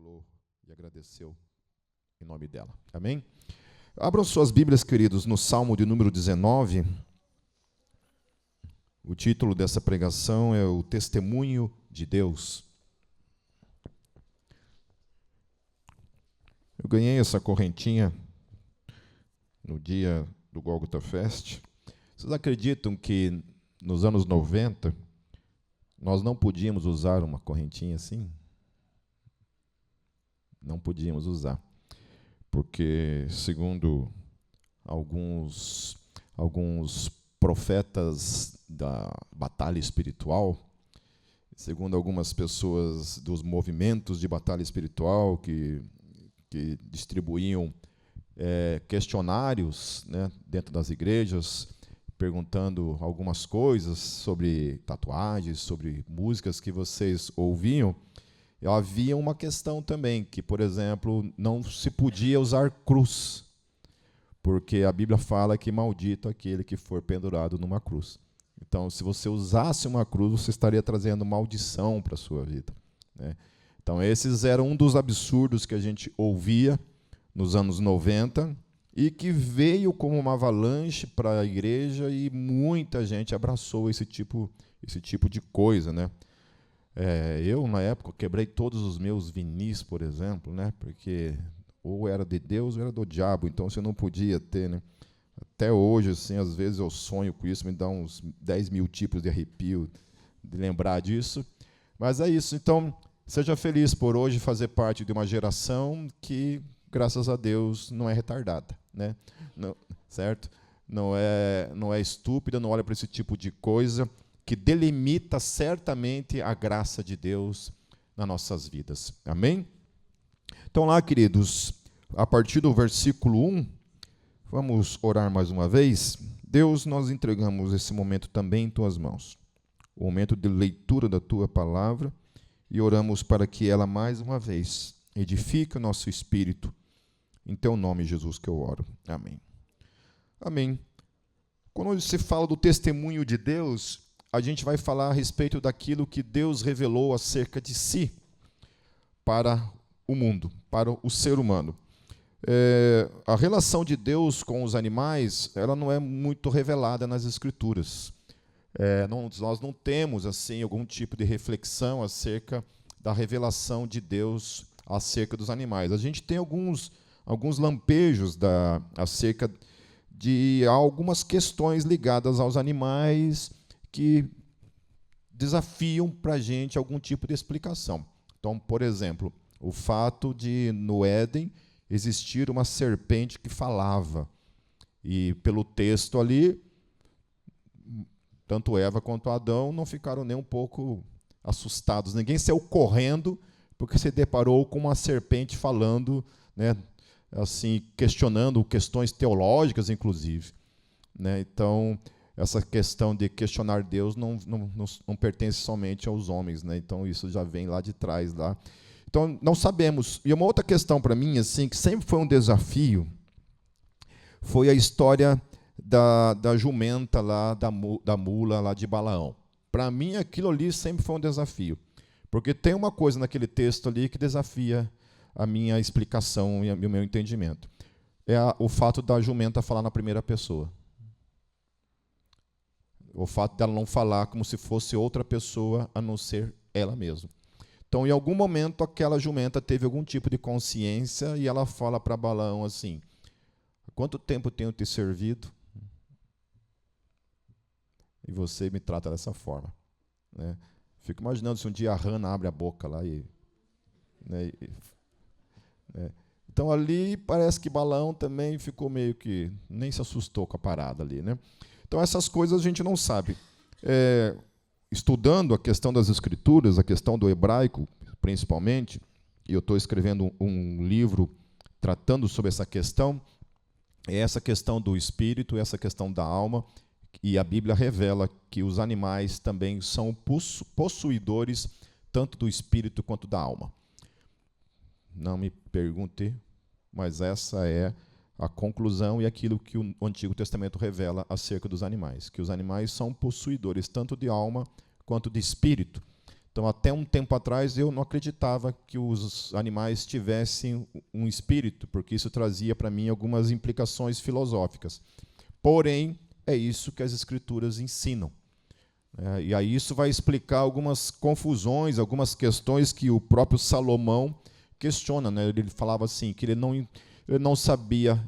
falou e agradeceu em nome dela. Amém? Abram suas Bíblias, queridos, no Salmo de número 19. O título dessa pregação é o Testemunho de Deus. Eu ganhei essa correntinha no dia do Golgotha Fest. Vocês acreditam que nos anos 90 nós não podíamos usar uma correntinha assim? Não podíamos usar, porque segundo alguns profetas da batalha espiritual, segundo algumas pessoas dos movimentos de batalha espiritual que distribuíam questionários, né, dentro das igrejas, perguntando algumas coisas sobre tatuagens, sobre músicas que vocês ouviam, havia uma questão também, que, por exemplo, não se podia usar cruz, porque a Bíblia fala que maldito aquele que for pendurado numa cruz. Então, se você usasse uma cruz, você estaria trazendo maldição para a sua vida, né? Então, esses eram um dos absurdos que a gente ouvia nos anos 90 e que veio como uma avalanche para a igreja e muita gente abraçou esse tipo de coisa, né? Eu, na época, quebrei todos os meus vinis, por exemplo, né? Porque ou era de Deus ou era do diabo, então você não podia ter, né? Até hoje, assim, às vezes eu sonho com isso, me dá uns 10 mil tipos de arrepio de lembrar disso. Mas é isso, então, seja feliz por hoje fazer parte de uma geração que, graças a Deus, não é retardada, né? Não, certo? Não é estúpida, não olha para esse tipo de coisa, que delimita certamente a graça de Deus nas nossas vidas. Amém? Então lá, queridos, a partir do versículo 1, vamos orar mais uma vez. Deus, nós entregamos esse momento também em Tuas mãos, o momento de leitura da Tua palavra, e oramos para que ela, mais uma vez, edifique o nosso espírito. Em Teu nome, Jesus, que eu oro. Amém. Amém. Quando se fala do testemunho de Deus, a gente vai falar a respeito daquilo que Deus revelou acerca de si para o mundo, para o ser humano. A relação de Deus com os animais, ela não é muito revelada nas Escrituras. Nós não temos assim algum tipo de reflexão acerca da revelação de Deus acerca dos animais. A gente tem alguns lampejos acerca de algumas questões ligadas aos animais que desafiam para a gente algum tipo de explicação. Então, por exemplo, o fato de, no Éden, existir uma serpente que falava. E, pelo texto ali, tanto Eva quanto Adão não ficaram nem um pouco assustados. Ninguém saiu correndo porque se deparou com uma serpente falando, né, assim, questionando questões teológicas, inclusive, né? Então, essa questão de questionar Deus não pertence somente aos homens, né? Então, isso já vem lá de trás. Lá. Então, não sabemos. E uma outra questão para mim, assim, que sempre foi um desafio, foi a história da jumenta lá, da mula lá de Balaão. Para mim, aquilo ali sempre foi um desafio. Porque tem uma coisa naquele texto ali que desafia a minha explicação e o meu entendimento. É o fato da jumenta falar na primeira pessoa. O fato dela não falar como se fosse outra pessoa a não ser ela mesma. Então, em algum momento, aquela jumenta teve algum tipo de consciência e ela fala para Balaão assim: há quanto tempo tenho te servido? E você me trata dessa forma, né? Fico imaginando se um dia a rana abre a boca lá e... Né, Então, ali parece que Balaão também ficou meio que... nem se assustou com a parada ali, né? Então, essas coisas a gente não sabe. Estudando a questão das Escrituras, a questão do hebraico, principalmente, e eu estou escrevendo um livro tratando sobre essa questão do espírito, essa questão da alma, e a Bíblia revela que os animais também são possuidores tanto do espírito quanto da alma. Não me pergunte, mas essa é a conclusão e aquilo que o Antigo Testamento revela acerca dos animais, que os animais são possuidores tanto de alma quanto de espírito. Então, até um tempo atrás, eu não acreditava que os animais tivessem um espírito, porque isso trazia para mim algumas implicações filosóficas. Porém, é isso que as Escrituras ensinam. E aí isso vai explicar algumas confusões, algumas questões que o próprio Salomão questiona. Né? Ele falava assim, que ele não sabia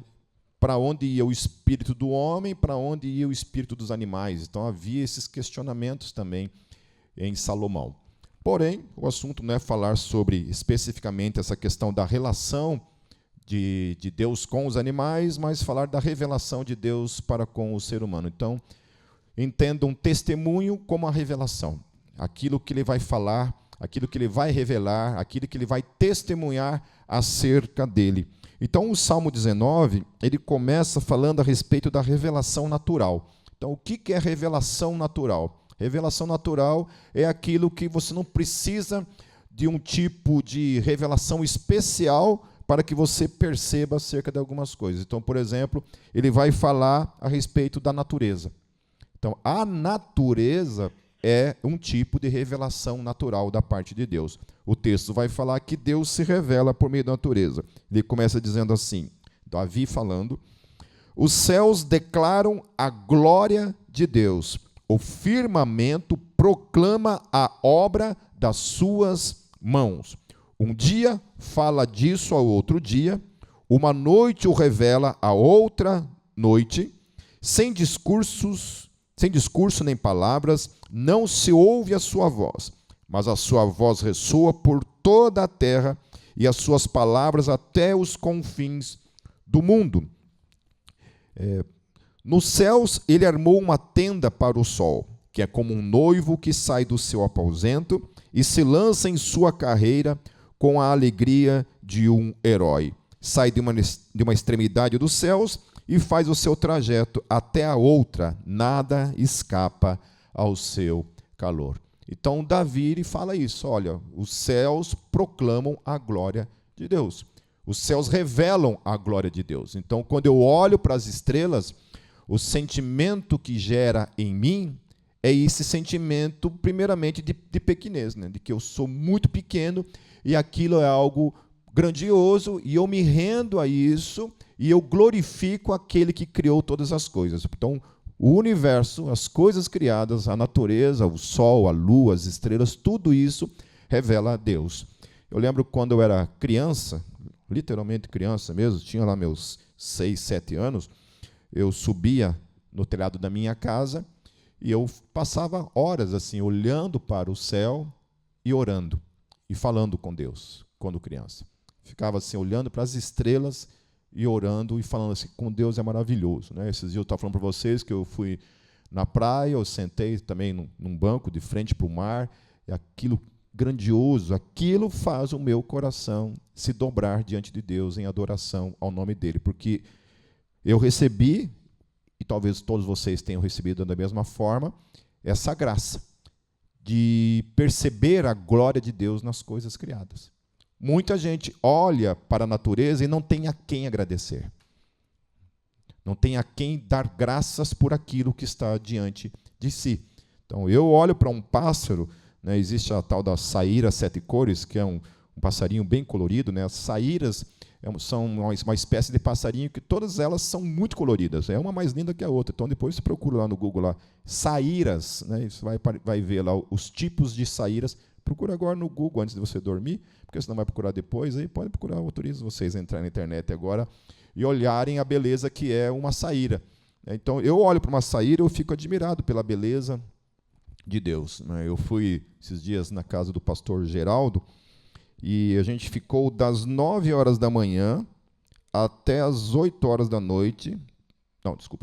para onde ia o espírito do homem, para onde ia o espírito dos animais. Então, havia esses questionamentos também em Salomão. Porém, o assunto não é falar sobre especificamente essa questão da relação de Deus com os animais, mas falar da revelação de Deus para com o ser humano. Então, entenda um testemunho como a revelação. Aquilo que ele vai falar, aquilo que ele vai revelar, aquilo que ele vai testemunhar acerca dele. Então, o Salmo 19, ele começa falando a respeito da revelação natural. Então, o que é revelação natural? Revelação natural é aquilo que você não precisa de um tipo de revelação especial para que você perceba acerca de algumas coisas. Então, por exemplo, ele vai falar a respeito da natureza. Então, a natureza é um tipo de revelação natural da parte de Deus. O texto vai falar que Deus se revela por meio da natureza. Ele começa dizendo assim, Davi falando, os céus declaram a glória de Deus. O firmamento proclama a obra das suas mãos. Um dia fala disso ao outro dia, uma noite o revela a outra noite, sem discurso nem palavras, não se ouve a sua voz, mas a sua voz ressoa por toda a terra e as suas palavras até os confins do mundo. Nos céus, ele armou uma tenda para o sol, que é como um noivo que sai do seu aposento e se lança em sua carreira com a alegria de um herói. Sai de uma extremidade dos céus e faz o seu trajeto até a outra, nada escapa ao seu calor. Então, Davi fala isso, olha, os céus proclamam a glória de Deus. Os céus revelam a glória de Deus. Então, quando eu olho para as estrelas, o sentimento que gera em mim é esse sentimento, primeiramente, de pequenez, né? De que eu sou muito pequeno e aquilo é algo grandioso e eu me rendo a isso e eu glorifico aquele que criou todas as coisas. Então, o universo, as coisas criadas, a natureza, o sol, a lua, as estrelas, tudo isso revela a Deus. Eu lembro quando eu era criança, literalmente criança mesmo, tinha lá meus 6, 7 anos, eu subia no telhado da minha casa e eu passava horas assim, olhando para o céu e orando e falando com Deus, quando criança. Ficava assim, olhando para as estrelas e orando e falando assim, com Deus é maravilhoso. Né? Esses dias eu estava falando para vocês que eu fui na praia, eu sentei também num banco de frente para o mar, e aquilo grandioso, aquilo faz o meu coração se dobrar diante de Deus em adoração ao nome dele, porque eu recebi, e talvez todos vocês tenham recebido da mesma forma, essa graça de perceber a glória de Deus nas coisas criadas. Muita gente olha para a natureza e não tem a quem agradecer. Não tem a quem dar graças por aquilo que está diante de si. Então, eu olho para um pássaro, né, existe a tal da saíra sete cores, que é um passarinho bem colorido. Né, as saíras são uma espécie de passarinho que todas elas são muito coloridas. É uma mais linda que a outra. Então, depois você procura lá no Google, lá, saíras, né, você vai ver lá os tipos de saíras. Procura agora no Google antes de você dormir, porque senão vai procurar depois. Aí pode procurar, autorizo vocês a entrar na internet agora e olharem a beleza que é uma saíra. Então, eu olho para uma saíra e eu fico admirado pela beleza de Deus. Eu fui esses dias na casa do pastor Geraldo, e a gente ficou das 9 horas da manhã até as 8 horas da noite,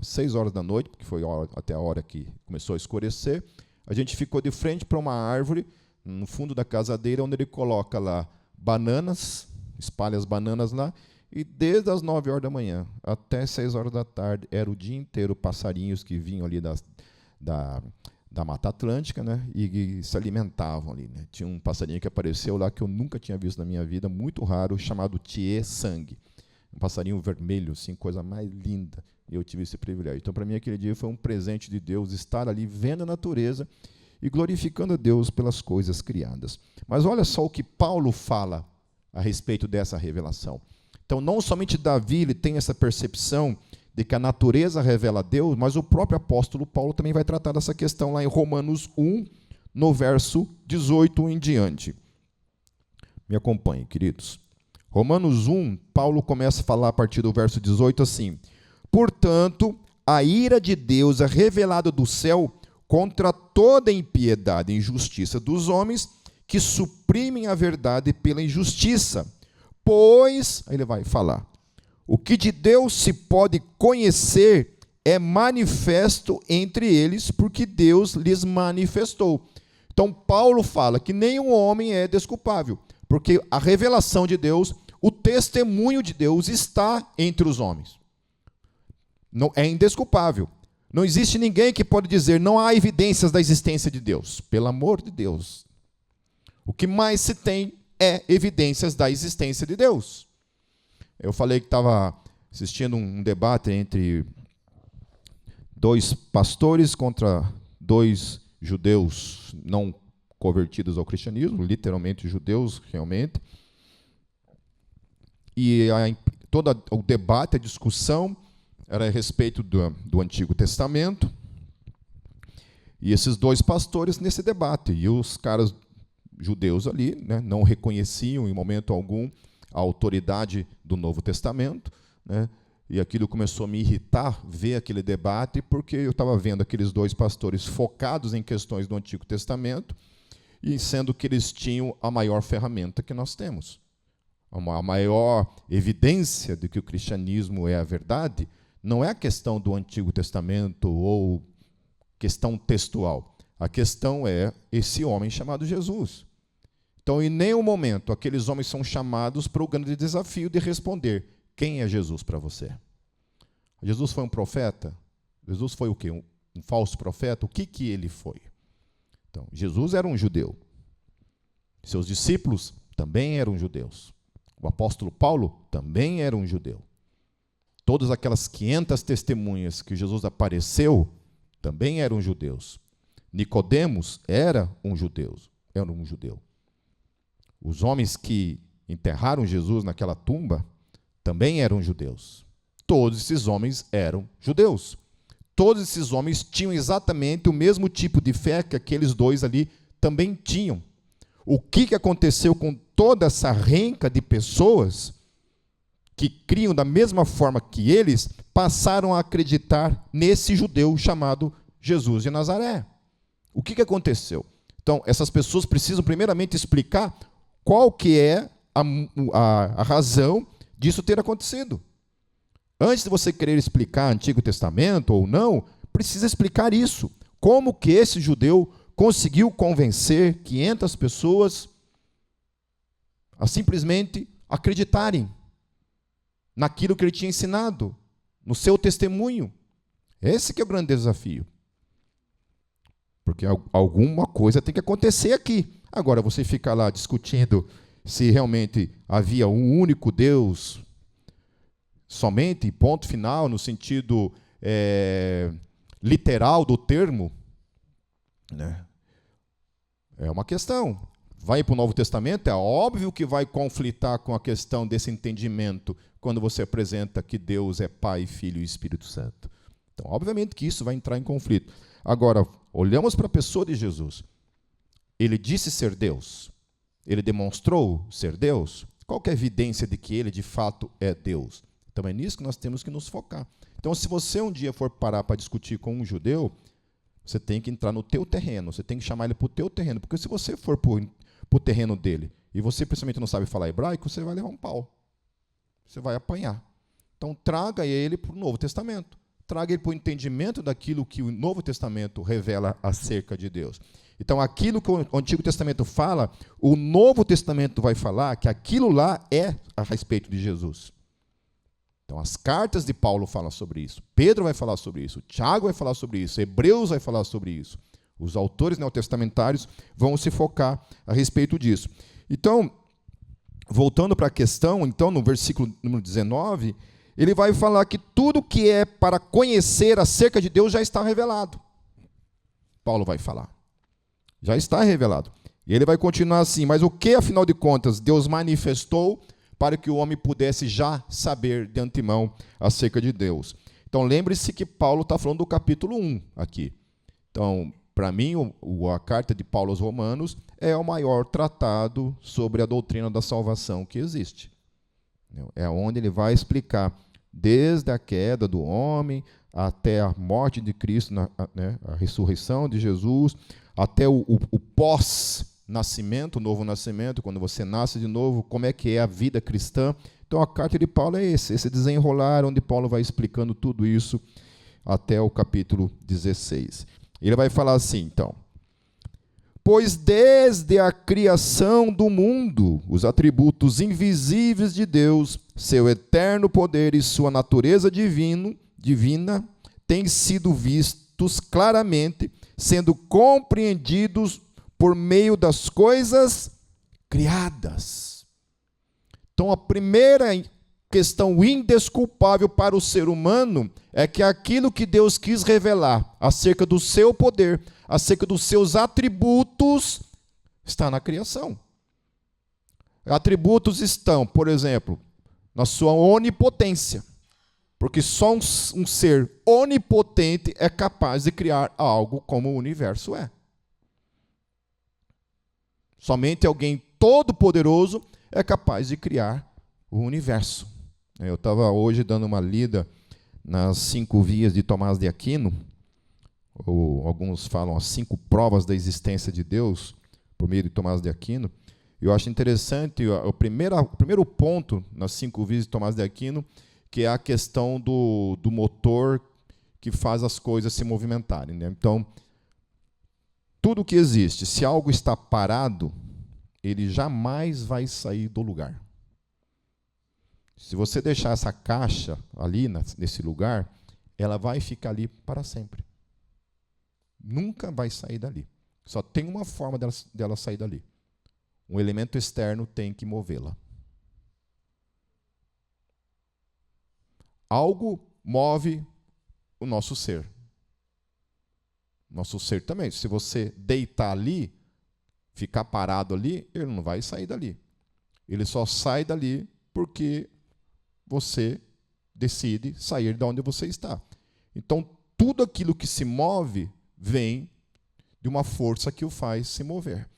6 horas da noite, porque foi até a hora que começou a escurecer. A gente ficou de frente para uma árvore, no fundo da casa dele, onde ele coloca lá bananas, espalha as bananas lá, e desde as 9 horas da manhã até 6 horas da tarde, era o dia inteiro passarinhos que vinham ali da Mata Atlântica, né, e se alimentavam ali. Né. Tinha um passarinho que apareceu lá que eu nunca tinha visto na minha vida, muito raro, chamado Thier Sangue. Um passarinho vermelho, assim, coisa mais linda. E eu tive esse privilégio. Então, para mim, aquele dia foi um presente de Deus, estar ali vendo a natureza e glorificando a Deus pelas coisas criadas. Mas olha só o que Paulo fala a respeito dessa revelação. Então, não somente Davi ele tem essa percepção de que a natureza revela a Deus, mas o próprio apóstolo Paulo também vai tratar dessa questão lá em Romanos 1, no verso 18 em diante. Me acompanhem, queridos. Romanos 1, Paulo começa a falar a partir do verso 18 assim: portanto, a ira de Deus é revelada do céu contra toda impiedade e injustiça dos homens que suprimem a verdade pela injustiça. Pois, aí ele vai falar, o que de Deus se pode conhecer é manifesto entre eles, porque Deus lhes manifestou. Então, Paulo fala que nenhum homem é desculpável, porque a revelação de Deus, o testemunho de Deus está entre os homens. Não, é indesculpável. Não existe ninguém que pode dizer, não há evidências da existência de Deus. Pelo amor de Deus. O que mais se tem é evidências da existência de Deus. Eu falei que estava assistindo um debate entre 2 pastores contra 2 judeus não convertidos ao cristianismo, literalmente judeus, realmente. E todo o debate, a discussão, era a respeito do Antigo Testamento. E esses 2 pastores nesse debate. E os caras judeus ali, né, não reconheciam em momento algum a autoridade do Novo Testamento, né, e aquilo começou a me irritar, ver aquele debate, porque eu estava vendo aqueles 2 pastores focados em questões do Antigo Testamento, e sendo que eles tinham a maior ferramenta que nós temos. A maior evidência de que o cristianismo é a verdade não é a questão do Antigo Testamento ou questão textual. A questão é esse homem chamado Jesus. Então, em nenhum momento, aqueles homens são chamados para o grande desafio de responder: quem é Jesus para você? Jesus foi um profeta? Jesus foi o quê? Um falso profeta? O que ele foi? Então, Jesus era um judeu. Seus discípulos também eram judeus. O apóstolo Paulo também era um judeu. Todas aquelas 500 testemunhas que Jesus apareceu também eram judeus. Nicodemos era um judeu. Os homens que enterraram Jesus naquela tumba também eram judeus. Todos esses homens eram judeus. Todos esses homens tinham exatamente o mesmo tipo de fé que aqueles 2 ali também tinham. O que aconteceu com toda essa renca de pessoas que criam da mesma forma que eles, passaram a acreditar nesse judeu chamado Jesus de Nazaré? O que aconteceu? Então, essas pessoas precisam primeiramente explicar qual que é a razão disso ter acontecido. Antes de você querer explicar Antigo Testamento ou não, precisa explicar isso. Como que esse judeu conseguiu convencer 500 pessoas a simplesmente acreditarem naquilo que ele tinha ensinado, no seu testemunho? Esse que é o grande desafio. Porque alguma coisa tem que acontecer aqui. Agora, você fica lá discutindo se realmente havia um único Deus, somente, ponto final, no sentido literal do termo, né? É uma questão. Vai para o Novo Testamento, é óbvio que vai conflitar com a questão desse entendimento quando você apresenta que Deus é Pai, Filho e Espírito Santo. Então, obviamente que isso vai entrar em conflito. Agora, olhamos para a pessoa de Jesus. Ele disse ser Deus. Ele demonstrou ser Deus. Qual que é a evidência de que ele, de fato, é Deus? Então, é nisso que nós temos que nos focar. Então, se você um dia for parar para discutir com um judeu, você tem que entrar no teu terreno, você tem que chamar ele para o teu terreno, porque se você for para o terreno dele e você principalmente não sabe falar hebraico, você vai levar um pau. Você vai apanhar. Então, traga ele para o Novo Testamento. Traga ele para o entendimento daquilo que o Novo Testamento revela acerca de Deus. Então, aquilo que o Antigo Testamento fala, o Novo Testamento vai falar que aquilo lá é a respeito de Jesus. Então, as cartas de Paulo falam sobre isso. Pedro vai falar sobre isso. Tiago vai falar sobre isso. Hebreus vai falar sobre isso. Os autores neotestamentários vão se focar a respeito disso. Então, voltando para a questão, então, no versículo número 19, ele vai falar que tudo que é para conhecer acerca de Deus já está revelado. Paulo vai falar. Já está revelado. E ele vai continuar assim, mas o que, afinal de contas, Deus manifestou para que o homem pudesse já saber de antemão acerca de Deus? Então, lembre-se que Paulo está falando do capítulo 1 aqui. Então, para mim, a carta de Paulo aos Romanos é o maior tratado sobre a doutrina da salvação que existe. É onde ele vai explicar, desde a queda do homem até a morte de Cristo, a ressurreição de Jesus, até o pós-nascimento, o novo nascimento, quando você nasce de novo, como é que é a vida cristã. Então, a carta de Paulo é esse desenrolar, onde Paulo vai explicando tudo isso até o capítulo 16. Ele vai falar assim, então: pois desde a criação do mundo, os atributos invisíveis de Deus, seu eterno poder e sua natureza divina, têm sido vistos claramente, sendo compreendidos por meio das coisas criadas. Então, a primeira questão indesculpável para o ser humano é que aquilo que Deus quis revelar acerca do seu poder, acerca dos seus atributos, está na criação. Atributos estão, por exemplo, na sua onipotência, porque só um ser onipotente é capaz de criar algo como o universo é. Somente alguém todo-poderoso é capaz de criar o universo. Eu estava hoje dando uma lida nas 5 vias de Tomás de Aquino, ou alguns falam as 5 provas da existência de Deus, por meio de Tomás de Aquino. Eu acho interessante o primeiro ponto nas 5 vias de Tomás de Aquino, que é a questão do motor que faz as coisas se movimentarem, né? Então, tudo que existe, se algo está parado, ele jamais vai sair do lugar. Se você deixar essa caixa ali, nesse lugar, ela vai ficar ali para sempre. Nunca vai sair dali. Só tem uma forma dela sair dali. Um elemento externo tem que movê-la. Algo move o nosso ser. Nosso ser também. Se você deitar ali, ficar parado ali, ele não vai sair dali. Ele só sai dali porque você decide sair de onde você está. Então, tudo aquilo que se move vem de uma força que o faz se mover.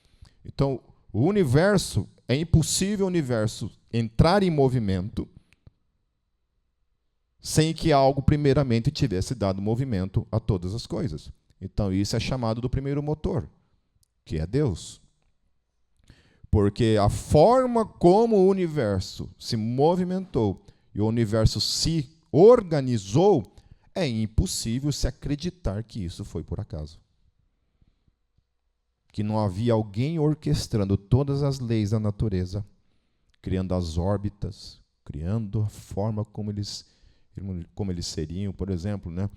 Então, o universo, é impossível o universo entrar em movimento sem que algo primeiramente tivesse dado movimento a todas as coisas. Então, isso é chamado do primeiro motor, que é Deus. Porque a forma como o universo se movimentou e o universo se organizou, é impossível se acreditar que isso foi por acaso. Que não havia alguém orquestrando todas as leis da natureza, criando as órbitas, criando a forma como eles seriam. Por exemplo, né?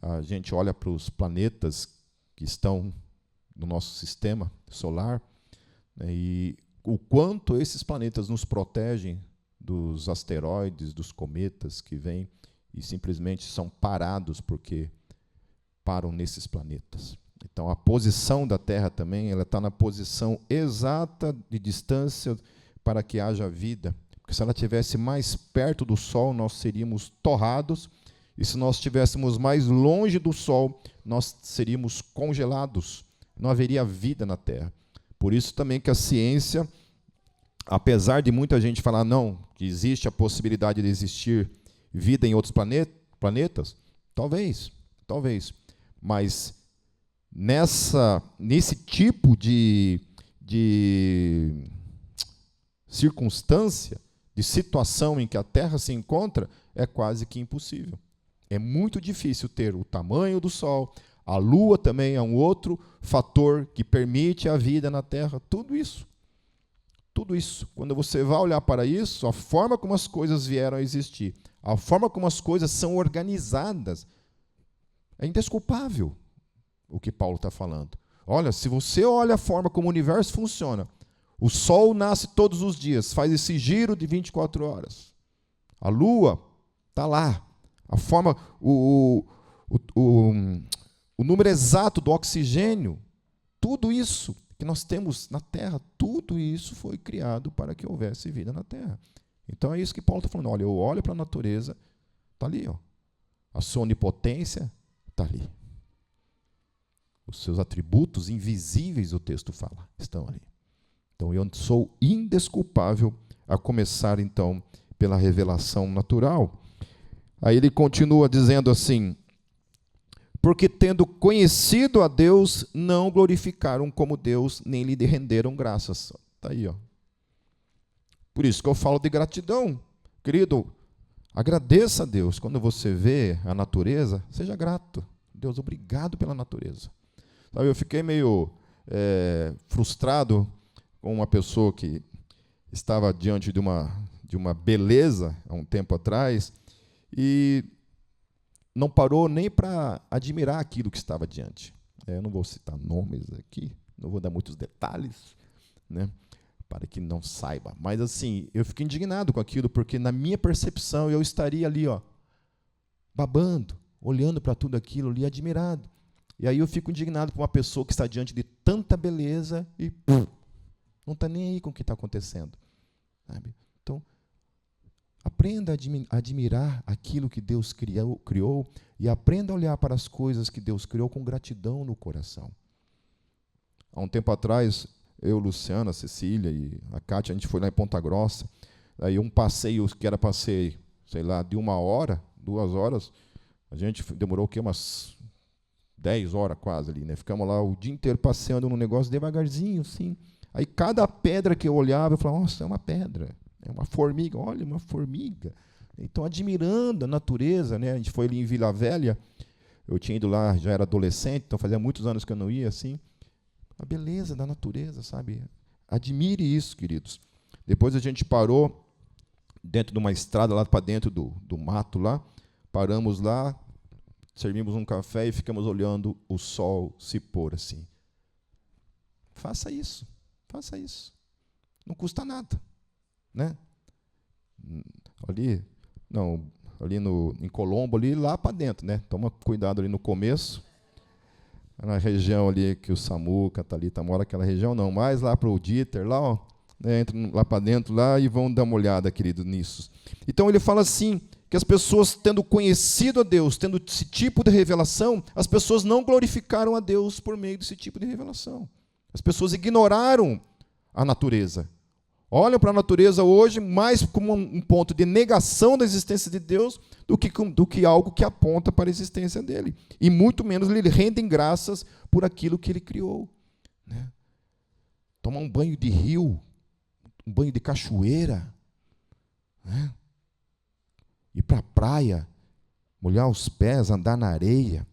A gente olha para os planetas que estão no nosso sistema solar, né, e o quanto esses planetas nos protegem dos asteroides, dos cometas que vêm e simplesmente são parados porque param nesses planetas. Então, a posição da Terra também, ela está na posição exata de distância para que haja vida. Porque se ela estivesse mais perto do Sol, nós seríamos torrados, e se nós estivéssemos mais longe do Sol, nós seríamos congelados. Não haveria vida na Terra. Por isso também que a ciência, apesar de muita gente falar não, que existe a possibilidade de existir vida em outros planetas, talvez, mas nesse tipo de circunstância, de situação em que a Terra se encontra, é quase que impossível. É muito difícil ter o tamanho do Sol, a Lua também é um outro fator que permite a vida na Terra, tudo isso. Quando você vai olhar para isso, a forma como as coisas vieram a existir, a forma como as coisas são organizadas, é indesculpável o que Paulo está falando. Olha, se você olha a forma como o universo funciona, o Sol nasce todos os dias, faz esse giro de 24 horas. A Lua está lá. A forma, o número exato do oxigênio Tudo isso que nós temos na Terra, tudo isso foi criado para que houvesse vida na Terra. Então é isso que Paulo está falando. Olha, eu olho para a natureza, está ali, ó. A sua onipotência está ali. Os seus atributos invisíveis, o texto fala, estão ali. Então eu sou indesculpável, a começar então pela revelação natural. Aí ele continua dizendo assim: porque tendo conhecido a Deus, não glorificaram como Deus, nem lhe renderam graças. Está aí, ó. Por isso que eu falo de gratidão. Querido, agradeça a Deus. Quando você vê a natureza, seja grato. Deus, obrigado pela natureza. Sabe, eu fiquei meio frustrado com uma pessoa que estava diante de uma beleza, há um tempo atrás, e não parou nem para admirar aquilo que estava diante. Eu não vou citar nomes aqui, não vou dar muitos detalhes, né, para que não saiba. Mas, assim, eu fiquei indignado com aquilo, porque, na minha percepção, eu estaria ali, ó, babando, olhando para tudo aquilo ali, admirado. E aí eu fico indignado com uma pessoa que está diante de tanta beleza e não está nem aí com o que está acontecendo. Sabe? Então, aprenda a admirar aquilo que Deus criou e aprenda a olhar para as coisas que Deus criou com gratidão no coração. Há um tempo atrás, eu, Luciana, a Cecília e a Kátia, a gente foi lá em Ponta Grossa, aí um passeio que era passeio, sei lá, de 1 hora, 2 horas, a gente demorou o quê? Umas 10 horas quase ali, né? Ficamos lá o dia inteiro passeando num negócio devagarzinho, assim. Aí cada pedra que eu olhava, eu falava, nossa, é uma pedra, é uma formiga, olha, uma formiga. Então, admirando a natureza, né? A gente foi ali em Vila Velha, eu tinha ido lá, já era adolescente, então fazia muitos anos que eu não ia, assim. A beleza da natureza, sabe? Admire isso, queridos. Depois a gente parou dentro de uma estrada, lá para dentro do mato, lá, paramos lá, servimos um café e ficamos olhando o sol se pôr assim. Faça isso, faça isso. Não custa nada, né? Ali em Colombo, ali lá para dentro, né? Toma cuidado ali no começo, na região ali que o Samuca, Thalita mora, aquela região não, mas lá para o Dieter, lá, ó, né? Entram lá para dentro lá e vão dar uma olhada, querido, nisso. Então ele fala assim, que as pessoas, tendo conhecido a Deus, tendo esse tipo de revelação, as pessoas não glorificaram a Deus por meio desse tipo de revelação. As pessoas ignoraram a natureza. Olham para a natureza hoje mais como um ponto de negação da existência de Deus do que algo que aponta para a existência dele. E muito menos lhe rendem graças por aquilo que ele criou. Né? Tomar um banho de rio, um banho de cachoeira, né? Ir para a praia, molhar os pés, andar na areia.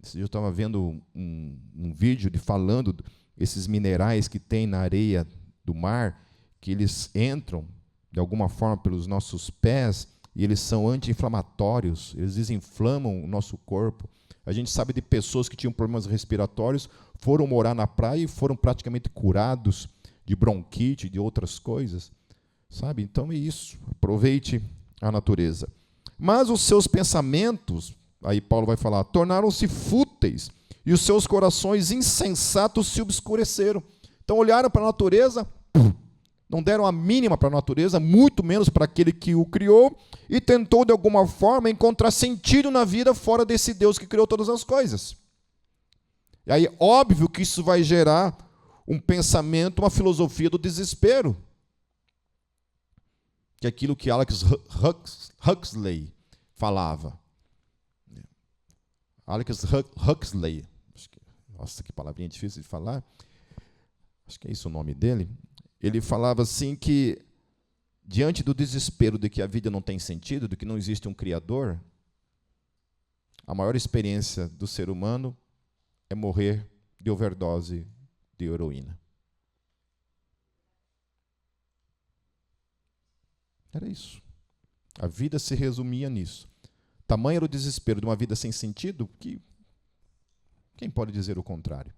Esse dia eu estava vendo um vídeo falando esses minerais que tem na areia do mar, que eles entram, de alguma forma, pelos nossos pés, e eles são anti-inflamatórios, eles desinflamam o nosso corpo. A gente sabe de pessoas que tinham problemas respiratórios, foram morar na praia e foram praticamente curados de bronquite, de outras coisas. Sabe? Então é isso, aproveite a natureza. Mas os seus pensamentos, aí Paulo vai falar, tornaram-se fúteis, e os seus corações insensatos se obscureceram. Então olharam para a natureza, não deram a mínima para a natureza, muito menos para aquele que o criou, e tentou de alguma forma encontrar sentido na vida fora desse Deus que criou todas as coisas. E aí, óbvio que isso vai gerar um pensamento, uma filosofia do desespero. Que é aquilo que Alex Huxley falava. Alex Huxley, nossa, que palavrinha difícil de falar, acho que é isso o nome dele. Ele falava assim que, diante do desespero de que a vida não tem sentido, de que não existe um Criador, a maior experiência do ser humano é morrer de overdose de heroína. Era isso. A vida se resumia nisso. Tamanho era o desespero de uma vida sem sentido que quem pode dizer o contrário?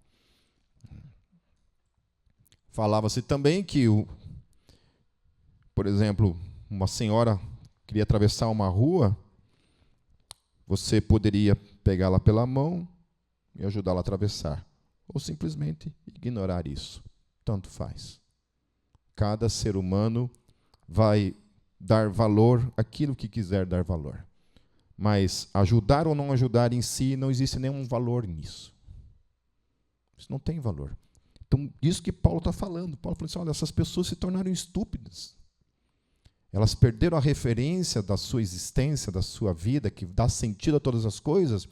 Falava-se também que, por exemplo, uma senhora queria atravessar uma rua, você poderia pegá-la pela mão e ajudá-la a atravessar. ou simplesmente ignorar isso. Tanto faz. Cada ser humano vai dar valor àquilo que quiser dar valor. Mas ajudar ou não ajudar em si, não existe nenhum valor nisso. Isso não tem valor. Então, isso que Paulo está falando. Paulo falou assim, olha, essas pessoas se tornaram estúpidas. Elas perderam a referência da sua existência, da sua vida, que dá sentido a todas as coisas,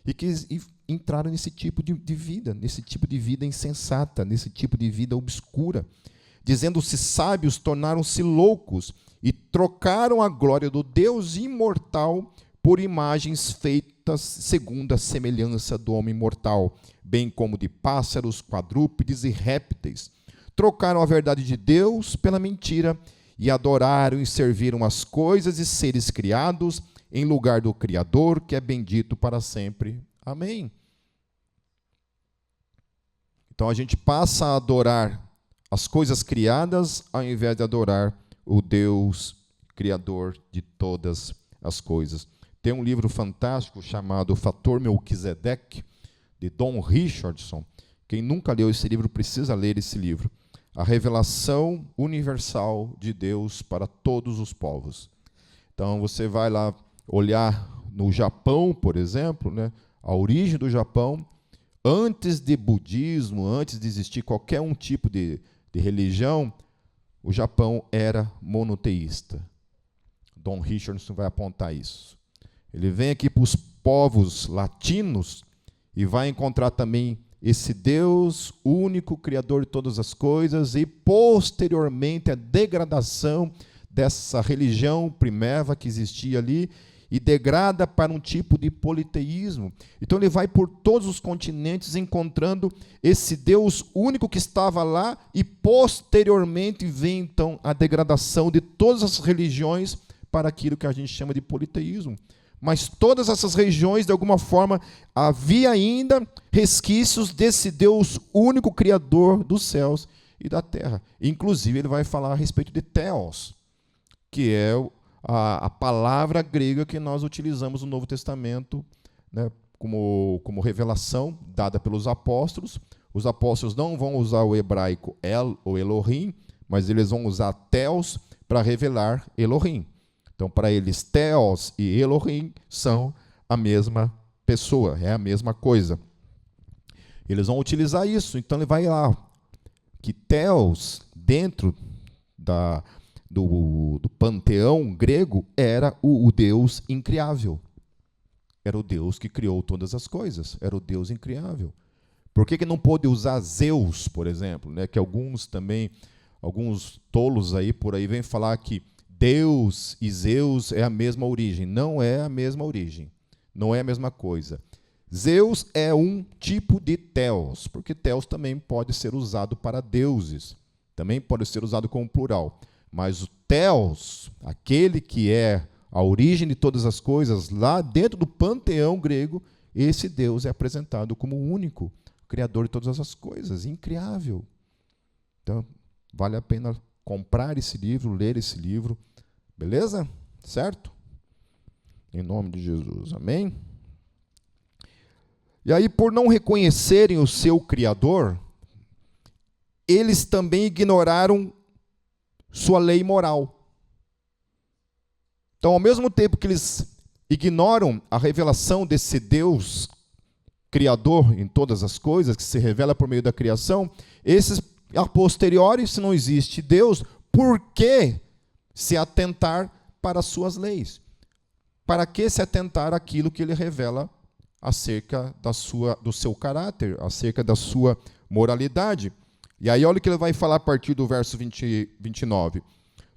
e entraram nesse tipo de vida, nesse tipo de vida insensata, nesse tipo de vida obscura. Dizendo-se sábios, tornaram-se loucos e trocaram a glória do Deus imortal por imagens feitas segundo a semelhança do homem mortal, bem como de pássaros, quadrúpedes e répteis. Trocaram a verdade de Deus pela mentira e adoraram e serviram as coisas e seres criados em lugar do Criador, que é bendito para sempre. Amém. Então a gente passa a adorar as coisas criadas ao invés de adorar o Deus Criador de todas as coisas. Tem um livro fantástico chamado Fator Melquisedeque, de Don Richardson. Quem nunca leu esse livro precisa ler esse livro. A revelação universal de Deus para todos os povos. Então você vai lá olhar no Japão, por exemplo, né, a origem do Japão, antes de budismo, antes de existir qualquer um tipo de religião, o Japão era monoteísta. Don Richardson vai apontar isso. Ele vem aqui para os povos latinos e vai encontrar também esse Deus único, criador de todas as coisas, e posteriormente a degradação dessa religião primeva que existia ali, e degrada para um tipo de politeísmo. Então ele vai por todos os continentes encontrando esse Deus único que estava lá, e posteriormente vem então a degradação de todas as religiões para aquilo que a gente chama de politeísmo. Mas todas essas regiões, de alguma forma, havia ainda resquícios desse Deus único, criador dos céus e da terra. Inclusive, ele vai falar a respeito de Theos, que é a palavra grega que nós utilizamos no Novo Testamento, né, como revelação dada pelos apóstolos. Os apóstolos não vão usar o hebraico El ou Elohim, mas eles vão usar Theos para revelar Elohim. Então, para eles, Theos e Elohim são a mesma pessoa, é a mesma coisa. Eles vão utilizar isso. Então, ele vai lá, que Theos, dentro do panteão grego, era o Deus incriável. Era o Deus que criou todas as coisas. Era o Deus incriável. Por que não pôde usar Zeus, por exemplo? Né? Que alguns tolos aí por aí vêm falar que Deus e Zeus é a mesma origem. Não é a mesma origem. Não é a mesma coisa. Zeus é um tipo de Theos, porque Theos também pode ser usado para deuses. Também pode ser usado como plural. Mas o Theos, aquele que é a origem de todas as coisas, lá dentro do panteão grego, esse Deus é apresentado como o único criador de todas as coisas, incriável. Então, vale a pena comprar esse livro, ler esse livro, beleza? Certo? Em nome de Jesus, amém? E aí, por não reconhecerem o seu Criador, eles também ignoraram sua lei moral. Então, ao mesmo tempo que eles ignoram a revelação desse Deus Criador em todas as coisas, que se revela por meio da criação, esses a posteriori, se não existe Deus, por que se atentar para as suas leis? Para que se atentar àquilo que ele revela acerca do seu caráter, acerca da sua moralidade? E aí olha o que ele vai falar a partir do verso 29.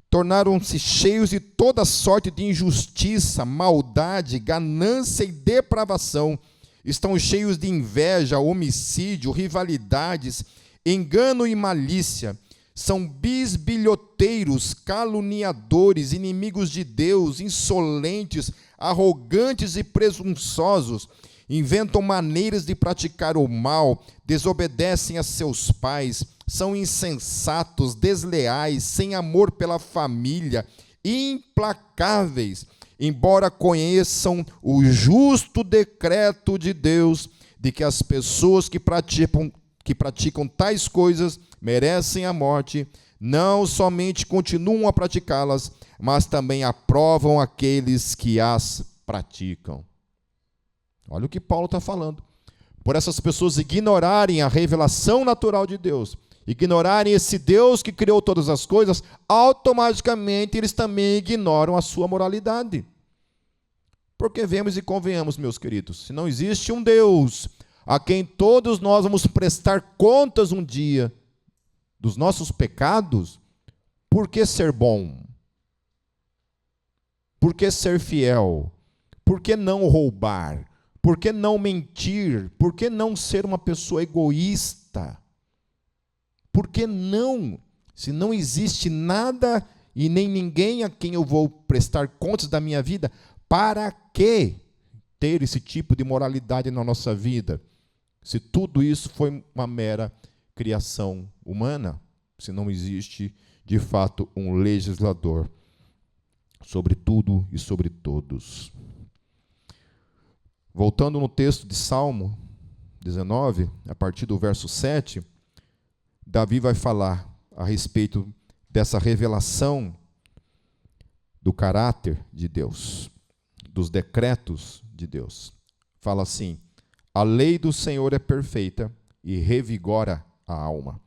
Tornaram-se cheios de toda sorte de injustiça, maldade, ganância e depravação. Estão cheios de inveja, homicídio, rivalidades, engano e malícia. São bisbilhoteiros, caluniadores, inimigos de Deus, insolentes, arrogantes e presunçosos. Inventam maneiras de praticar o mal, desobedecem a seus pais, são insensatos, desleais, sem amor pela família, implacáveis, embora conheçam o justo decreto de Deus de que as pessoas que praticam que praticam tais coisas merecem a morte, não somente continuam a praticá-las, mas também aprovam aqueles que as praticam. Olha o que Paulo está falando. Por essas pessoas ignorarem a revelação natural de Deus, ignorarem esse Deus que criou todas as coisas, automaticamente eles também ignoram a sua moralidade. Porque vemos e convenhamos, meus queridos, se não existe um Deus a quem todos nós vamos prestar contas um dia dos nossos pecados, por que ser bom? Por que ser fiel? Por que não roubar? Por que não mentir? Por que não ser uma pessoa egoísta? Por que não? Se não existe nada e nem ninguém a quem eu vou prestar contas da minha vida, para que ter esse tipo de moralidade na nossa vida? Se tudo isso foi uma mera criação humana, se não existe, de fato, um legislador sobre tudo e sobre todos. Voltando no texto de Salmo 19, a partir do verso 7, Davi vai falar a respeito dessa revelação do caráter de Deus, dos decretos de Deus. Fala assim: a lei do Senhor é perfeita e revigora a alma.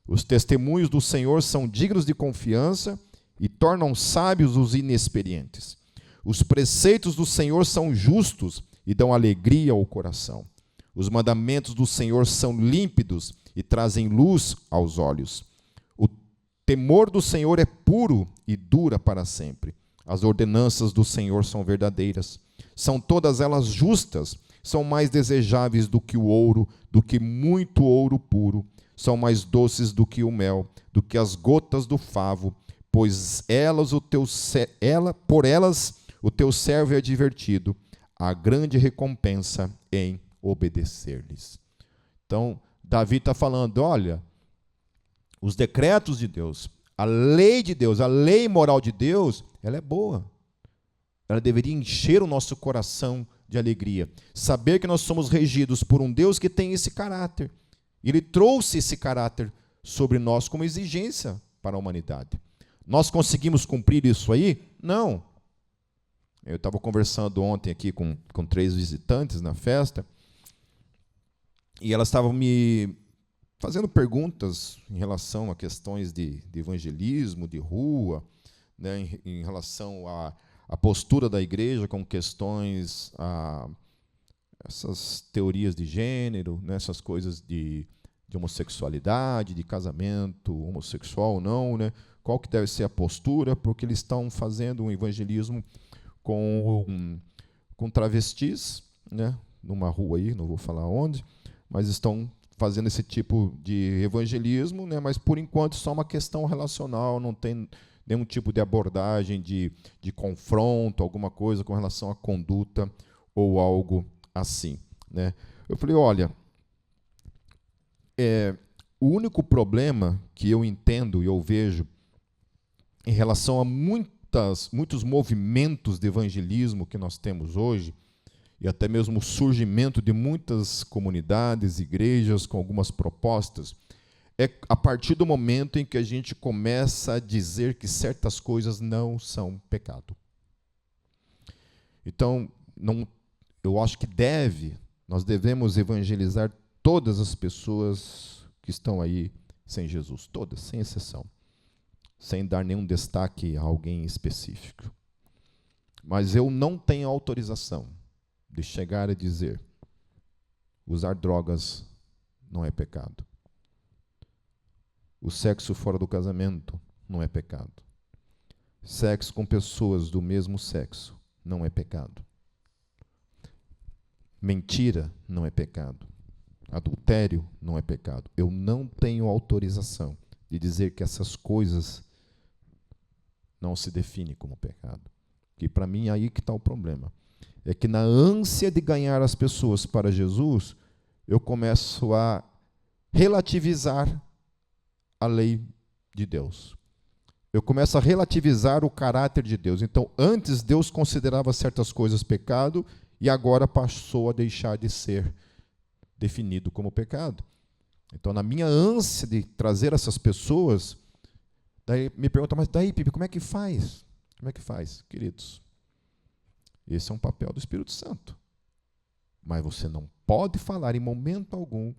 Os testemunhos do Senhor são dignos de confiança e tornam sábios os inexperientes. Os preceitos do Senhor são justos e dão alegria ao coração. Os mandamentos do Senhor são límpidos e trazem luz aos olhos. O temor do Senhor é puro e dura para sempre. As ordenanças do Senhor são verdadeiras. São todas elas justas. São mais desejáveis do que o ouro, do que muito ouro puro. São mais doces do que o mel, do que as gotas do favo, pois por elas o teu servo é divertido. A grande recompensa em obedecer-lhes. Então, Davi está falando, olha, os decretos de Deus, a lei de Deus, a lei moral de Deus, ela é boa. Ela deveria encher o nosso coração de alegria. Saber que nós somos regidos por um Deus que tem esse caráter. Ele trouxe esse caráter sobre nós como exigência para a humanidade. Nós conseguimos cumprir isso aí? Não. Eu estava conversando ontem aqui com 3 visitantes na festa, e elas estavam me fazendo perguntas em relação a questões de evangelismo, de rua, né, em relação à postura da igreja com questões a essas teorias de gênero, né, essas coisas de homossexualidade, de casamento homossexual ou não, né, qual que deve ser a postura, porque eles estão fazendo um evangelismo com travestis, né, numa rua aí, não vou falar onde, mas estão fazendo esse tipo de evangelismo, né, mas por enquanto só uma questão relacional, não tem nenhum tipo de abordagem de confronto, alguma coisa com relação à conduta ou algo assim, né. Eu falei, olha, o único problema que eu entendo e eu vejo em relação a muitos movimentos de evangelismo que nós temos hoje, e até mesmo o surgimento de muitas comunidades, igrejas com algumas propostas, é a partir do momento em que a gente começa a dizer que certas coisas não são pecado. Então, eu acho que nós devemos evangelizar todas as pessoas que estão aí sem Jesus, todas, sem exceção, sem dar nenhum destaque a alguém específico. Mas eu não tenho autorização de chegar a dizer: usar drogas não é pecado. O sexo fora do casamento não é pecado. Sexo com pessoas do mesmo sexo não é pecado. Mentira não é pecado. Adultério não é pecado. Eu não tenho autorização de dizer que essas coisas não se definem como pecado. E para mim é aí que está o problema. É que na ânsia de ganhar as pessoas para Jesus, eu começo a relativizar a lei de Deus. Eu começo a relativizar o caráter de Deus. Então, antes Deus considerava certas coisas pecado e agora passou a deixar de ser definido como pecado. Então, na minha ânsia de trazer essas pessoas, daí me pergunta, mas daí, Pipe, como é que faz? Como é que faz? Queridos, esse é um papel do Espírito Santo. Mas você não pode falar em momento algum,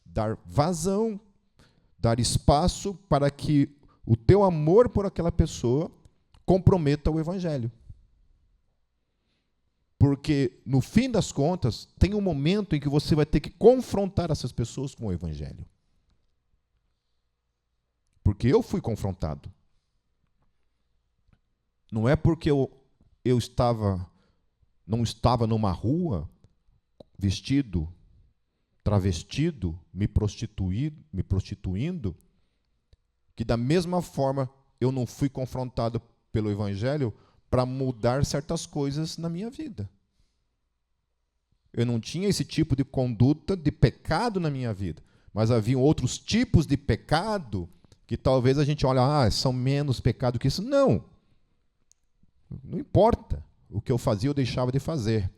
dar vazão, dar espaço para que o teu amor por aquela pessoa comprometa o Evangelho. Porque, no fim das contas, tem um momento em que você vai ter que confrontar essas pessoas com o Evangelho. Porque eu fui confrontado. Não é porque eu não estava numa rua, vestido, travestido, me prostituindo, que da mesma forma eu não fui confrontado pelo Evangelho para mudar certas coisas na minha vida. Eu não tinha esse tipo de conduta de pecado na minha vida, mas havia outros tipos de pecado que talvez a gente olhe, são menos pecado que isso. Não. Não importa. O que eu fazia, eu deixava de fazer.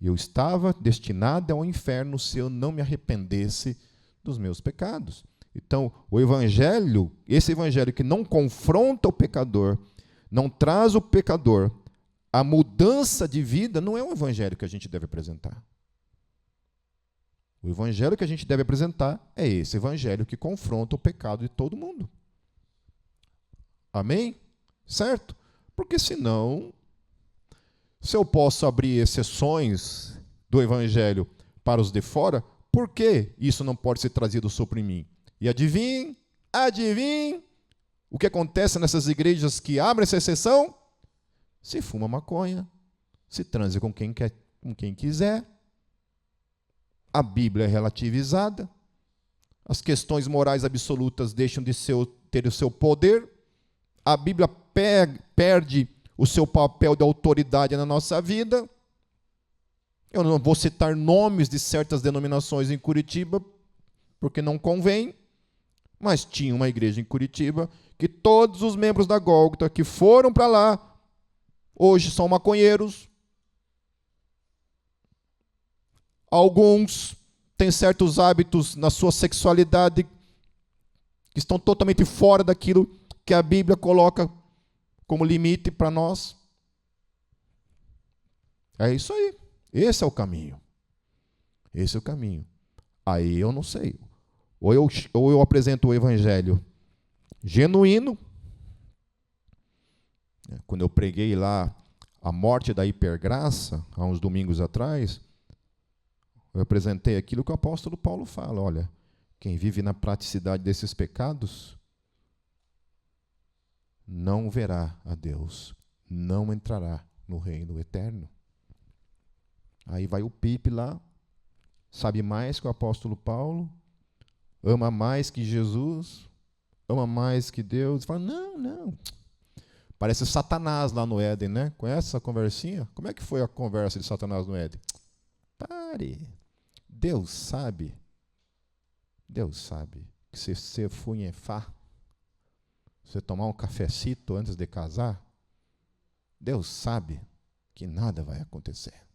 Eu estava destinado ao inferno se eu não me arrependesse dos meus pecados. Então, o Evangelho, esse Evangelho que não confronta o pecador, não traz o pecador a mudança de vida, não é um Evangelho que a gente deve apresentar. O Evangelho que a gente deve apresentar é esse Evangelho que confronta o pecado de todo mundo. Amém? Certo? Porque senão, se eu posso abrir exceções do Evangelho para os de fora, por que isso não pode ser trazido sobre mim? E adivinhem, o que acontece nessas igrejas que abrem essa exceção? Se fuma maconha, se transa com quem quiser, a Bíblia é relativizada, as questões morais absolutas deixam de ter o seu poder, a Bíblia perde o seu papel de autoridade na nossa vida. Eu não vou citar nomes de certas denominações em Curitiba, porque não convém, mas tinha uma igreja em Curitiba que todos os membros da Gólgota que foram para lá, hoje são maconheiros. Alguns têm certos hábitos na sua sexualidade que estão totalmente fora daquilo que a Bíblia coloca como limite para nós. É isso aí. Esse é o caminho. Esse é o caminho. Aí eu não sei. Ou eu apresento o Evangelho genuíno. Quando eu preguei lá a morte da hipergraça, há uns domingos atrás, eu apresentei aquilo que o apóstolo Paulo fala. Olha, quem vive na praticidade desses pecados não verá a Deus, não entrará no reino eterno. Aí vai o Pipe lá, sabe mais que o apóstolo Paulo, ama mais que Jesus, ama mais que Deus, fala, não. Parece Satanás lá no Éden, né? Conhece essa conversinha? Como é que foi a conversa de Satanás no Éden? Pare. Deus sabe que se você funhefar, você tomar um cafecito antes de casar, Deus sabe que nada vai acontecer.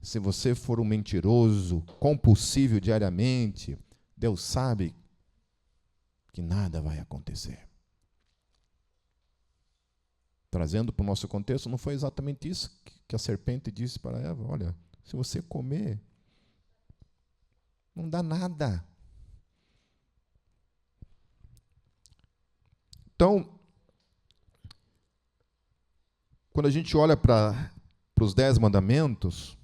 Se você for um mentiroso, compulsivo diariamente, Deus sabe que nada vai acontecer. Trazendo para o nosso contexto, não foi exatamente isso que a serpente disse para Eva? Olha, se você comer, não dá nada. Então, quando a gente olha para os 10 mandamentos,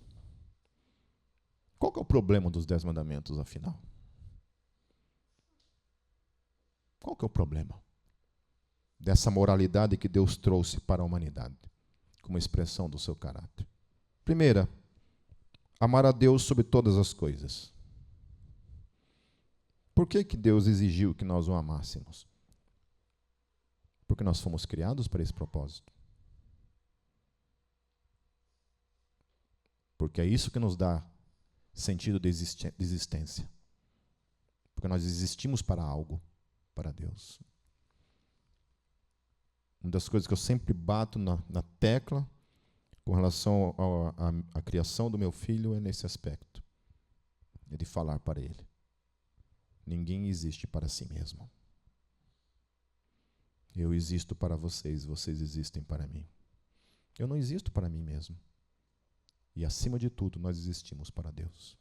qual que é o problema dos 10 mandamentos, afinal? Qual que é o problema dessa moralidade que Deus trouxe para a humanidade, como expressão do seu caráter? Primeira, amar a Deus sobre todas as coisas. Por que Deus exigiu que nós o amássemos? Porque nós fomos criados para esse propósito. Porque é isso que nos dá sentido de existência. Porque nós existimos para algo, para Deus. Uma das coisas que eu sempre bato na tecla com relação à criação do meu filho é nesse aspecto. é de falar para ele: ninguém existe para si mesmo. Eu existo para vocês, vocês existem para mim. Eu não existo para mim mesmo. E acima de tudo, nós existimos para Deus.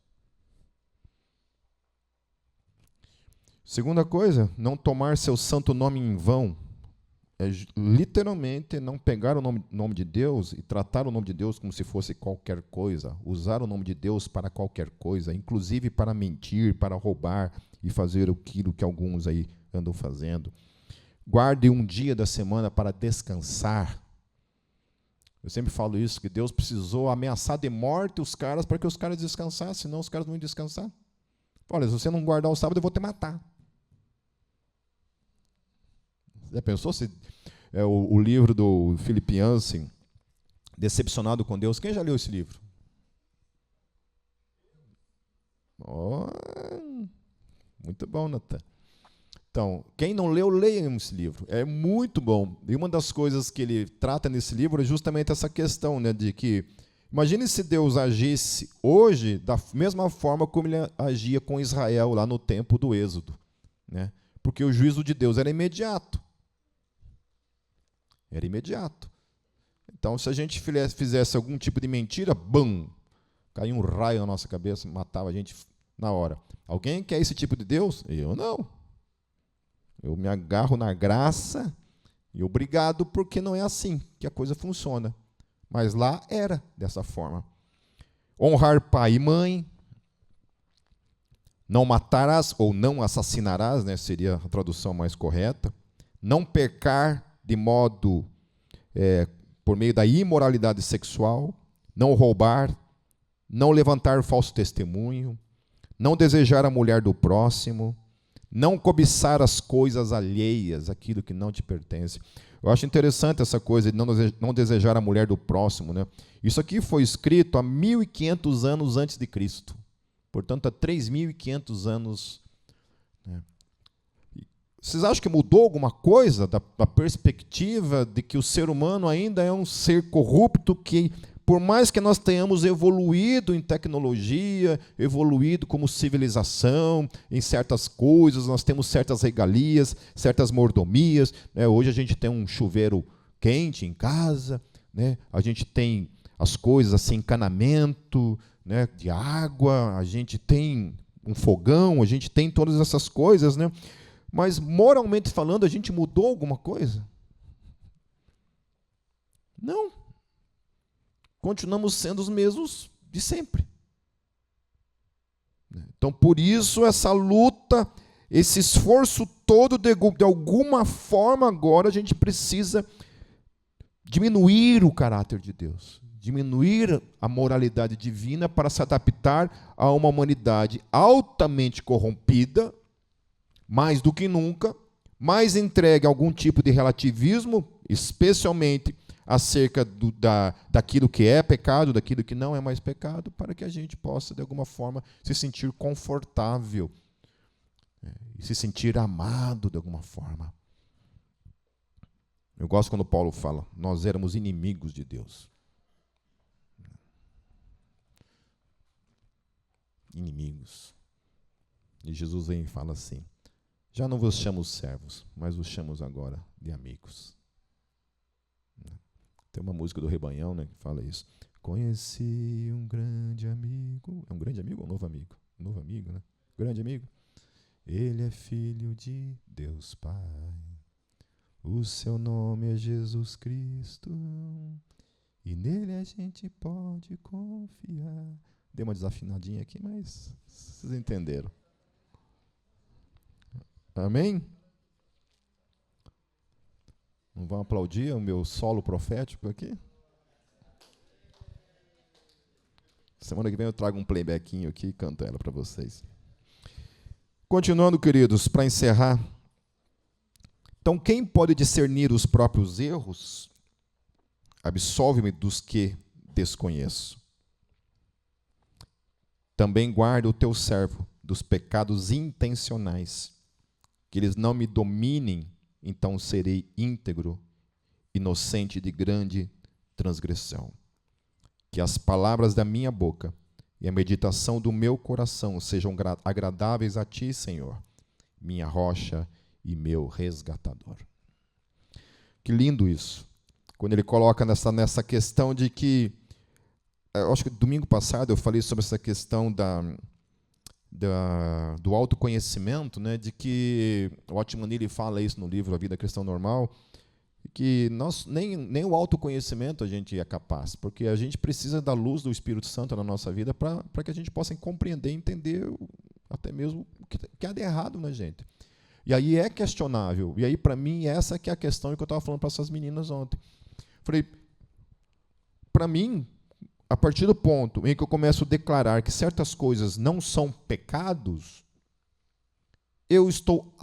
Segunda coisa, não tomar seu santo nome em vão. É literalmente não pegar o nome de Deus e tratar o nome de Deus como se fosse qualquer coisa. Usar o nome de Deus para qualquer coisa, inclusive para mentir, para roubar e fazer aquilo que alguns aí andam fazendo. Guarde um dia da semana para descansar. Eu sempre falo isso, que Deus precisou ameaçar de morte os caras para que os caras descansassem, senão os caras não iam descansar. Olha, se você não guardar o sábado, eu vou te matar. Já pensou se o livro do Philip Yancey, Decepcionado com Deus? Quem já leu esse livro? Oh, muito bom, Natan. Então, quem não leu, leia esse livro. É muito bom. E uma das coisas que ele trata nesse livro é justamente essa questão, né, de que, imagine se Deus agisse hoje da mesma forma como ele agia com Israel lá no tempo do Êxodo, né? Porque o juízo de Deus era imediato. Era imediato. Então, se a gente fizesse algum tipo de mentira, bam, caía um raio na nossa cabeça, matava a gente na hora. Alguém quer esse tipo de Deus? Eu não. Eu me agarro na graça e obrigado, porque não é assim que a coisa funciona. Mas lá era dessa forma. Honrar pai e mãe. Não matarás ou não assassinarás, né, seria a tradução mais correta. Não pecar de modo, por meio da imoralidade sexual, não roubar, não levantar falso testemunho, não desejar a mulher do próximo, não cobiçar as coisas alheias, aquilo que não te pertence. Eu acho interessante essa coisa de não desejar a mulher do próximo, né? Isso aqui foi escrito há 1.500 anos antes de Cristo. Portanto, há 3.500 anos, né? Vocês acham que mudou alguma coisa da perspectiva de que o ser humano ainda é um ser corrupto, que, por mais que nós tenhamos evoluído em tecnologia, evoluído como civilização, em certas coisas, nós temos certas regalias, certas mordomias, né? Hoje a gente tem um chuveiro quente em casa, né? A gente tem as coisas assim, encanamento, né, de água, a gente tem um fogão, a gente tem todas essas coisas, né? Mas, moralmente falando, a gente mudou alguma coisa? Não. Continuamos sendo os mesmos de sempre. Então, por isso, essa luta, esse esforço todo, de alguma forma, agora a gente precisa diminuir o caráter de Deus, diminuir a moralidade divina para se adaptar a uma humanidade altamente corrompida, mais do que nunca, mais entregue a algum tipo de relativismo, especialmente acerca daquilo que é pecado, daquilo que não é mais pecado, para que a gente possa, de alguma forma, se sentir confortável, e se sentir amado de alguma forma. Eu gosto quando Paulo fala, nós éramos inimigos de Deus. Inimigos. E Jesus vem e fala assim, já não vos chamo servos, mas vos chamo agora de amigos. Tem uma música do Rebanhão, né, que fala isso. Conheci um grande amigo. É um grande amigo ou um novo amigo? Um novo amigo, né? Grande amigo. Ele é filho de Deus Pai. O seu nome é Jesus Cristo. E nele a gente pode confiar. Dei uma desafinadinha aqui, mas vocês entenderam. Amém? Não vão aplaudir o meu solo profético aqui? Semana que vem eu trago um playbackinho aqui e canto ela para vocês. Continuando, queridos, para encerrar. Então, quem pode discernir os próprios erros? Absolve-me dos que desconheço. Também guarda o teu servo dos pecados intencionais, que eles não me dominem, então serei íntegro, inocente de grande transgressão. Que as palavras da minha boca e a meditação do meu coração sejam agradáveis a ti, Senhor, minha rocha e meu resgatador. Que lindo isso. Quando ele coloca nessa questão de que, eu acho que domingo passado eu falei sobre essa questão do autoconhecimento, né, de que o Otman ele fala isso no livro A Vida Cristã Normal, que nem o autoconhecimento a gente é capaz, porque a gente precisa da luz do Espírito Santo na nossa vida para que a gente possa compreender e entender até mesmo o que há de errado na gente. E aí é questionável. E aí, para mim, essa que é a questão que eu estava falando para essas meninas ontem. Falei, para mim, a partir do ponto em que eu começo a declarar que certas coisas não são pecados, eu estou,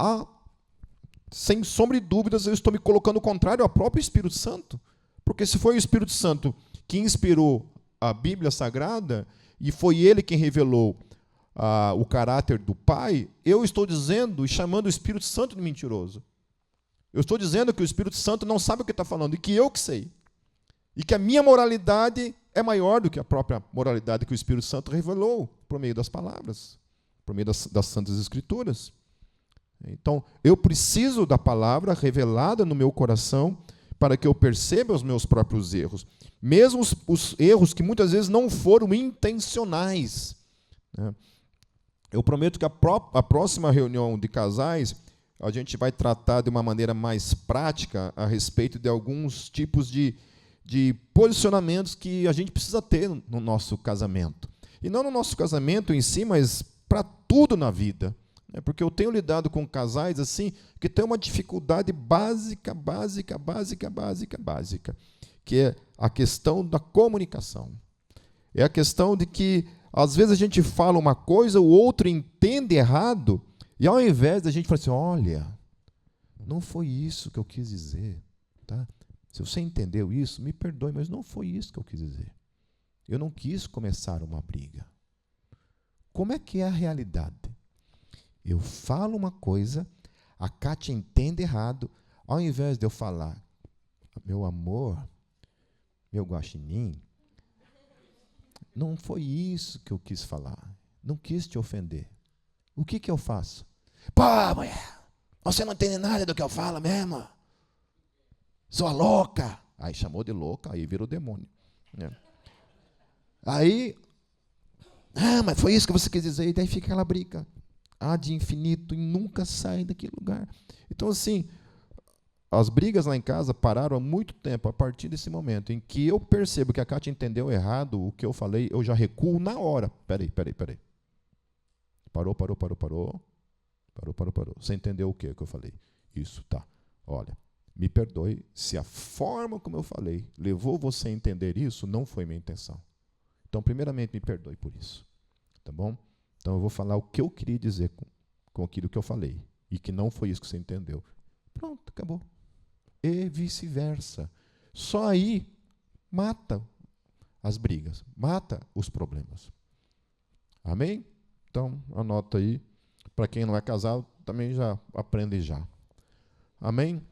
sem sombra de dúvidas, eu estou me colocando contrário ao próprio Espírito Santo. Porque se foi o Espírito Santo que inspirou a Bíblia Sagrada, e foi ele quem revelou o caráter do Pai, eu estou dizendo e chamando o Espírito Santo de mentiroso. Eu estou dizendo que o Espírito Santo não sabe o que está falando, e que eu que sei. E que a minha moralidade é maior do que a própria moralidade que o Espírito Santo revelou por meio das palavras, por meio das Santas Escrituras. Então, eu preciso da palavra revelada no meu coração para que eu perceba os meus próprios erros. Mesmo os erros que muitas vezes não foram intencionais, né? Eu prometo que a próxima reunião de casais, a gente vai tratar de uma maneira mais prática a respeito de alguns tipos de posicionamentos que a gente precisa ter no nosso casamento. E não no nosso casamento em si, mas para tudo na vida. Porque eu tenho lidado com casais assim que têm uma dificuldade básica, que é a questão da comunicação. É a questão de que, às vezes, a gente fala uma coisa, o outro entende errado, e ao invés da gente falar assim, olha, não foi isso que eu quis dizer. Tá? Se você entendeu isso, me perdoe, mas não foi isso que eu quis dizer. Eu não quis começar uma briga. Como é que é a realidade? Eu falo uma coisa, a Kátia entende errado, ao invés de eu falar, meu amor, meu guaxinim, não foi isso que eu quis falar, não quis te ofender. O que eu faço? Pô, mulher, você não entende nada do que eu falo mesmo? Sua louca. Aí chamou de louca, aí virou demônio. Né? Aí, mas foi isso que você quis dizer, e daí fica aquela briga. De infinito e nunca sai daquele lugar. Então, assim, as brigas lá em casa pararam há muito tempo, a partir desse momento em que eu percebo que a Kátia entendeu errado o que eu falei, eu já recuo na hora. Peraí. Parou. Você entendeu o que eu falei? Isso, tá. Olha, me perdoe se a forma como eu falei levou você a entender isso, não foi minha intenção. Então, primeiramente, me perdoe por isso. Tá bom? Então, eu vou falar o que eu queria dizer com aquilo que eu falei. E que não foi isso que você entendeu. Pronto, acabou. E vice-versa. Só aí mata as brigas. Mata os problemas. Amém? Então, anota aí. Para quem não é casado, também já aprende já. Amém?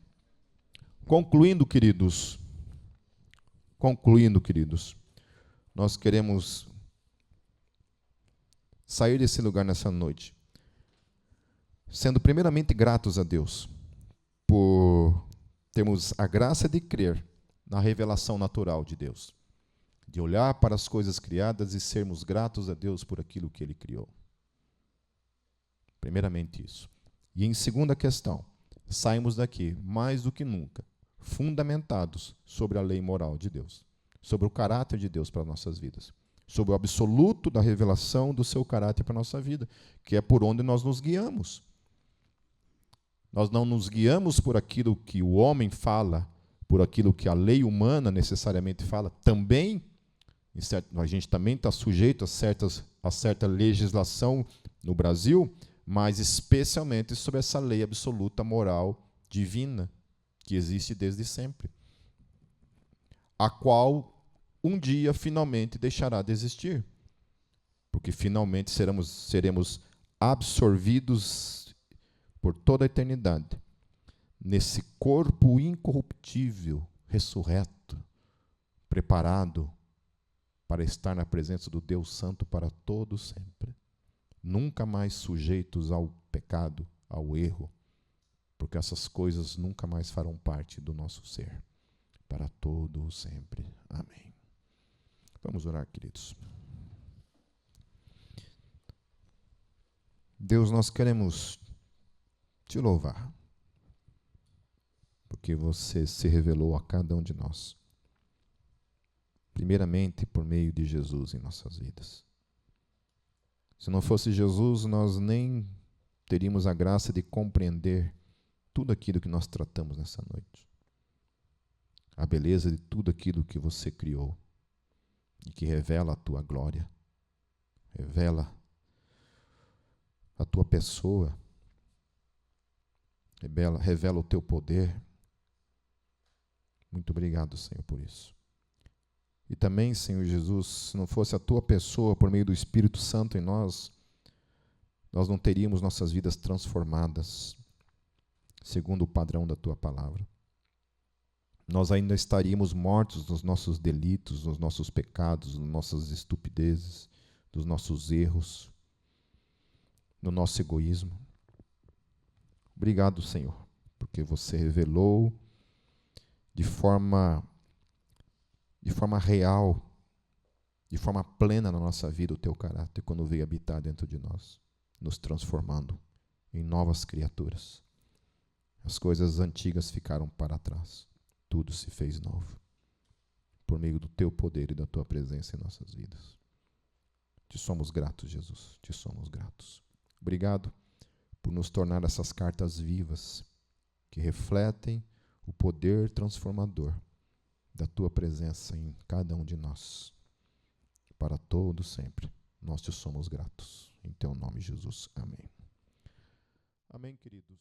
Concluindo, queridos. Nós queremos sair desse lugar nessa noite, sendo primeiramente gratos a Deus por termos a graça de crer na revelação natural de Deus, de olhar para as coisas criadas e sermos gratos a Deus por aquilo que Ele criou. Primeiramente isso. E em segunda questão, saímos daqui, mais do que nunca, fundamentados sobre a lei moral de Deus, sobre o caráter de Deus para as nossas vidas, sobre o absoluto da revelação do seu caráter para a nossa vida, que é por onde nós nos guiamos. Nós não nos guiamos por aquilo que o homem fala, por aquilo que a lei humana necessariamente fala. Também, a gente também está sujeito a certa legislação no Brasil, mas especialmente sobre essa lei absoluta moral divina, que existe desde sempre, a qual um dia finalmente deixará de existir, porque finalmente seremos absorvidos por toda a eternidade nesse corpo incorruptível, ressurreto, preparado para estar na presença do Deus Santo para todo sempre. Nunca mais sujeitos ao pecado, ao erro, porque essas coisas nunca mais farão parte do nosso ser, para todo sempre. Amém. Vamos orar, queridos. Deus, nós queremos te louvar, porque você se revelou a cada um de nós, primeiramente por meio de Jesus em nossas vidas. Se não fosse Jesus, nós nem teríamos a graça de compreender tudo aquilo que nós tratamos nessa noite. A beleza de tudo aquilo que você criou e que revela a tua glória, revela a tua pessoa, revela o teu poder. Muito obrigado, Senhor, por isso. E também, Senhor Jesus, se não fosse a tua pessoa por meio do Espírito Santo em nós, nós não teríamos nossas vidas transformadas segundo o padrão da tua palavra. Nós ainda estaríamos mortos nos nossos delitos, nos nossos pecados, nas nossas estupidezes, nos nossos erros, no nosso egoísmo. Obrigado, Senhor, porque você revelou de forma real, de forma plena na nossa vida o teu caráter quando veio habitar dentro de nós, nos transformando em novas criaturas. As coisas antigas ficaram para trás. Tudo se fez novo, por meio do teu poder e da tua presença em nossas vidas. Te somos gratos, Jesus, te somos gratos. Obrigado por nos tornar essas cartas vivas, que refletem o poder transformador da tua presença em cada um de nós, para todo sempre. Nós te somos gratos. Em teu nome, Jesus. Amém. Amém, queridos.